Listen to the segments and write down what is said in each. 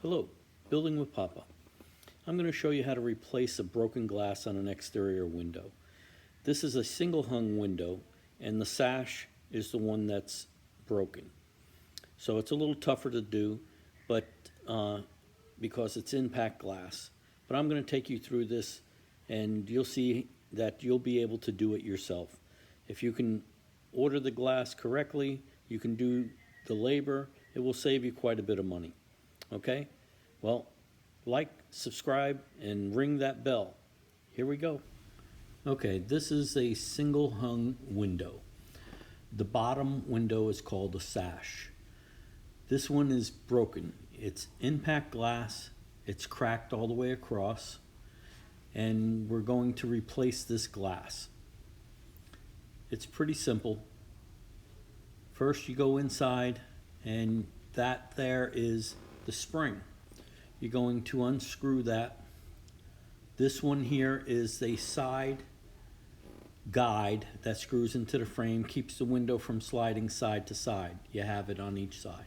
Hello, Building with Papa. I'm going to show you how to replace a broken glass on an exterior window. This is a single hung window and the sash is the one that's broken. So it's a little tougher to do, but because it's impact glass. But I'm going to take you through this and you'll see that you'll be able to do it yourself. If you can order the glass correctly, you can do the labor, it will save you quite a bit of money. Okay? Well, like, subscribe, and ring that bell. Here we go. Okay, this is a single hung window. The bottom window is called a sash. This one is broken. It's impact glass, it's cracked all the way across, and we're going to replace this glass. It's pretty simple. First you go inside, and that there is the spring. You're going to unscrew that. This one here is a side guide that screws into the frame, keeps the window from sliding side to side. You have it on each side.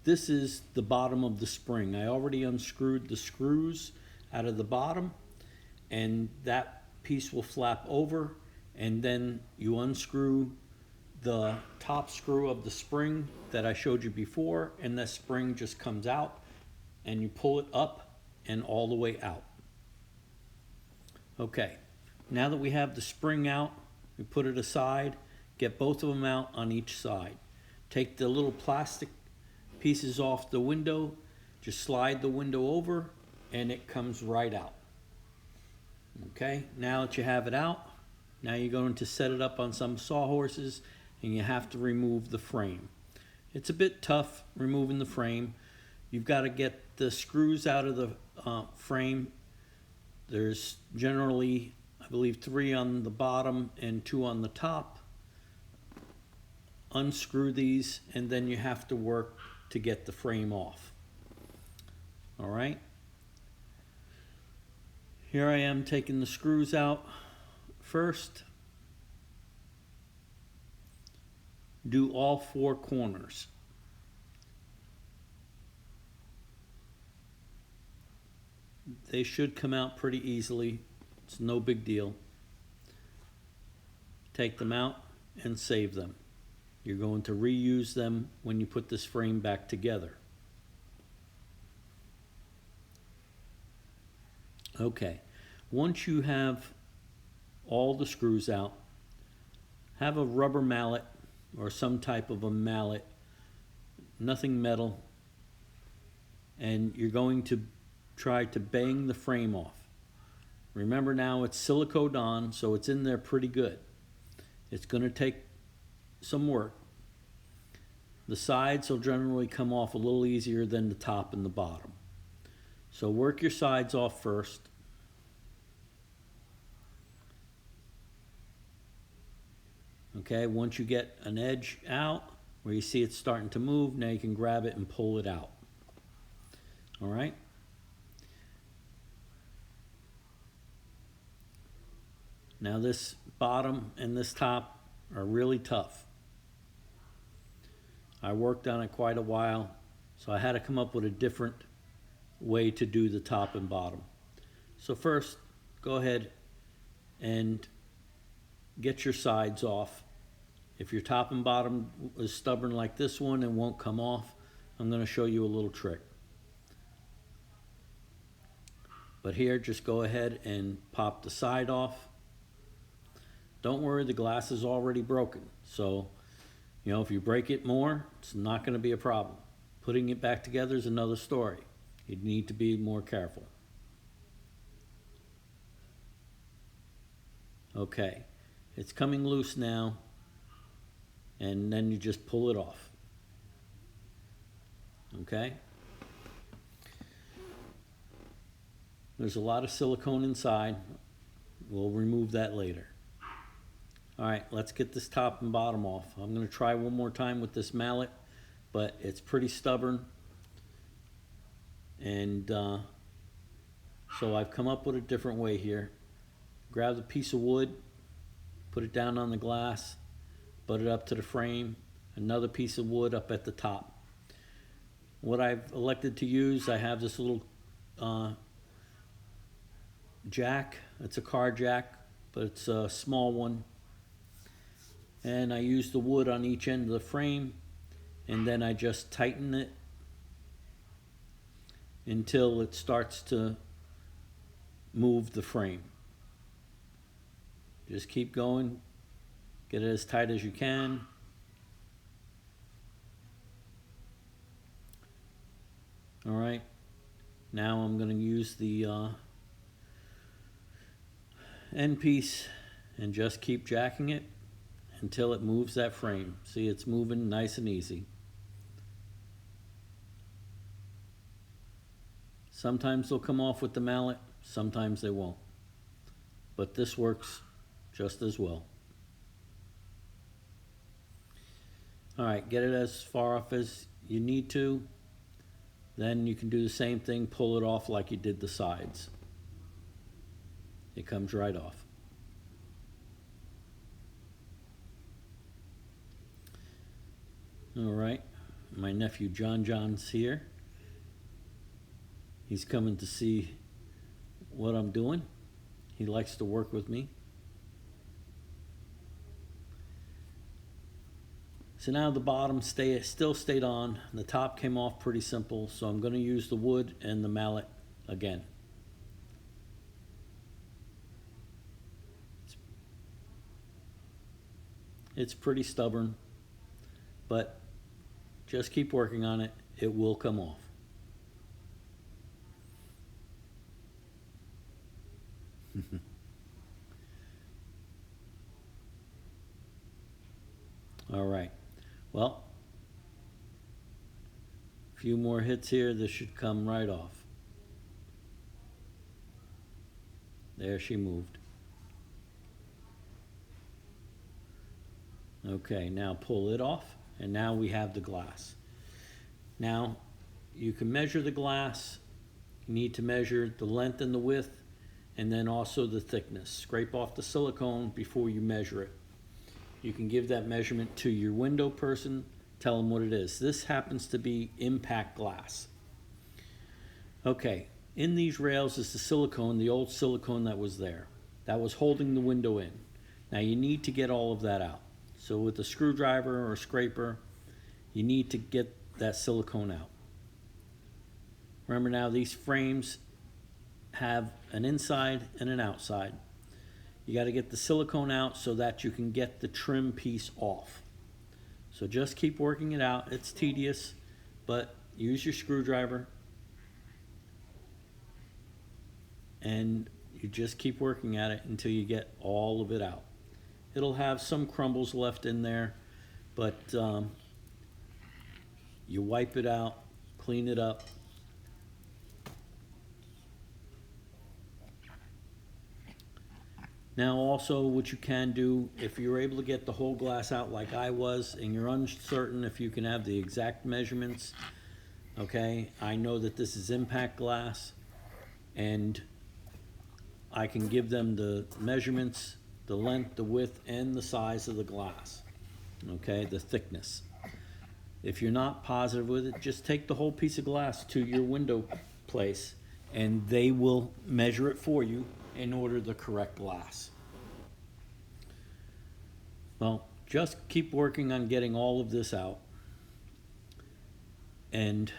This is the bottom of the spring. I already unscrewed the screws out of the bottom, and that piece will flap over, and then you unscrew the top screw of the spring that I showed you before, and that spring just comes out and you pull it up and all the way out. Okay, now that we have the spring out, we put it aside, get both of them out on each side. Take the little plastic pieces off the window, just slide the window over and it comes right out. Okay, now that you have it out, now you're going to set it up on some sawhorses and you have to remove the frame. It's a bit tough removing the frame. You've got to get the screws out of the frame. There's generally, I believe, 3 on the bottom and 2 on the top. Unscrew these and then you have to work to get the frame off. All right. Here I am taking the screws out first. Do all 4 corners. They should come out pretty easily. It's no big deal. Take them out and save them. You're going to reuse them when you put this frame back together. Okay, once you have all the screws out, have a rubber mallet or some type of a mallet, nothing metal, and you're going to try to bang the frame off. Remember now it's siliconed on, so it's in there pretty good. It's going to take some work. The sides will generally come off a little easier than the top and the bottom. So work your sides off first. Okay, once you get an edge out where you see it's starting to move, now you can grab it and pull it out. All right. Now this bottom and this top are really tough. I worked on it quite a while, so I had to come up with a different way to do the top and bottom. So first, go ahead and get your sides off. If your top and bottom is stubborn like this one and won't come off, I'm going to show you a little trick. But here, just go ahead and pop the side off. Don't worry, the glass is already broken. So, you know, if you break it more, it's not going to be a problem. Putting it back together is another story. You need to be more careful. Okay, it's coming loose now, and then you just pull it off. Okay? There's a lot of silicone inside. We'll remove that later. All right, let's get this top and bottom off. I'm going to try one more time with this mallet, but it's pretty stubborn. And so I've come up with a different way here. Grab the piece of wood, put it down on the glass, butt it up to the frame, another piece of wood up at the top. What I've elected to use, I have this little jack. It's a car jack, but it's a small one. And I use the wood on each end of the frame, and then I just tighten it until it starts to move the frame. Just keep going, get it as tight as you can. All right, now I'm going to use the end piece and just keep jacking it until it moves that frame. See, it's moving nice and easy. Sometimes they'll come off with the mallet, sometimes they won't. But this works just as well. All right, get it as far off as you need to. Then you can do the same thing, pull it off like you did the sides. It comes right off. All right, my nephew John's here. He's coming to see what I'm doing. He likes to work with me. So now the bottom still stayed on. The top came off pretty simple, so I'm going to use the wood and the mallet again. It's pretty stubborn, but just keep working on it. It will come off. All right. Well, a few more hits here. This should come right off. There, she moved. Okay, now pull it off, and now we have the glass. Now, you can measure the glass. You need to measure the length and the width, and then also the thickness. Scrape off the silicone before you measure it. You can give that measurement to your window person, tell them what it is. This happens to be impact glass. Okay, in these rails is the silicone, the old silicone that was there. That was holding the window in. Now you need to get all of that out. So with a screwdriver or a scraper, you need to get that silicone out. Remember now, these frames have an inside and an outside. You got to get the silicone out so that you can get the trim piece off. So just keep working it out. It's tedious, but use your screwdriver and you just keep working at it until you get all of it out. It'll have some crumbles left in there, but you wipe it out, clean it up. Now also what you can do, if you're able to get the whole glass out like I was and you're uncertain if you can have the exact measurements, okay, I know that this is impact glass and I can give them the measurements, the length, the width, and the size of the glass, okay, the thickness. If you're not positive with it, just take the whole piece of glass to your window place and they will measure it for you and order the correct glass. Well, just keep working on getting all of this out and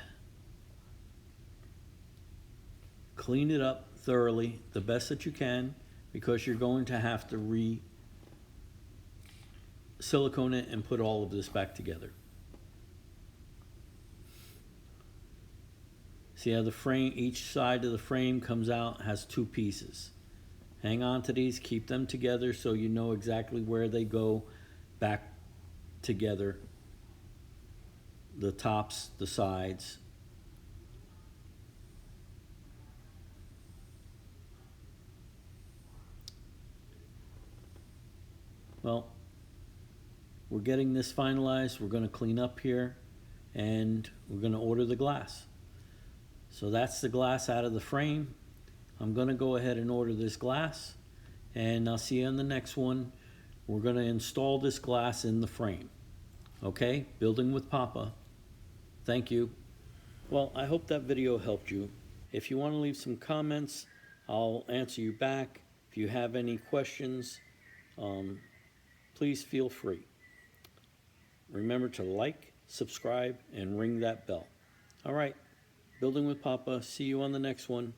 clean it up thoroughly, the best that you can, because you're going to have to re-silicone it and put all of this back together. See how the frame, each side of the frame comes out, has two pieces. Hang on to these, keep them together so you know exactly where they go back together. The tops, the sides. Well, we're getting this finalized. We're going to clean up here and we're going to order the glass. So that's the glass out of the frame. I'm going to go ahead and order this glass and I'll see you on the next one. We're going to install this glass in the frame. Okay, building with Papa. Thank you. Well, I hope that video helped you. If you want to leave some comments, I'll answer you back. If you have any questions, please feel free. Remember to like, subscribe, and ring that bell. All right, Building with Papa. See you on the next one.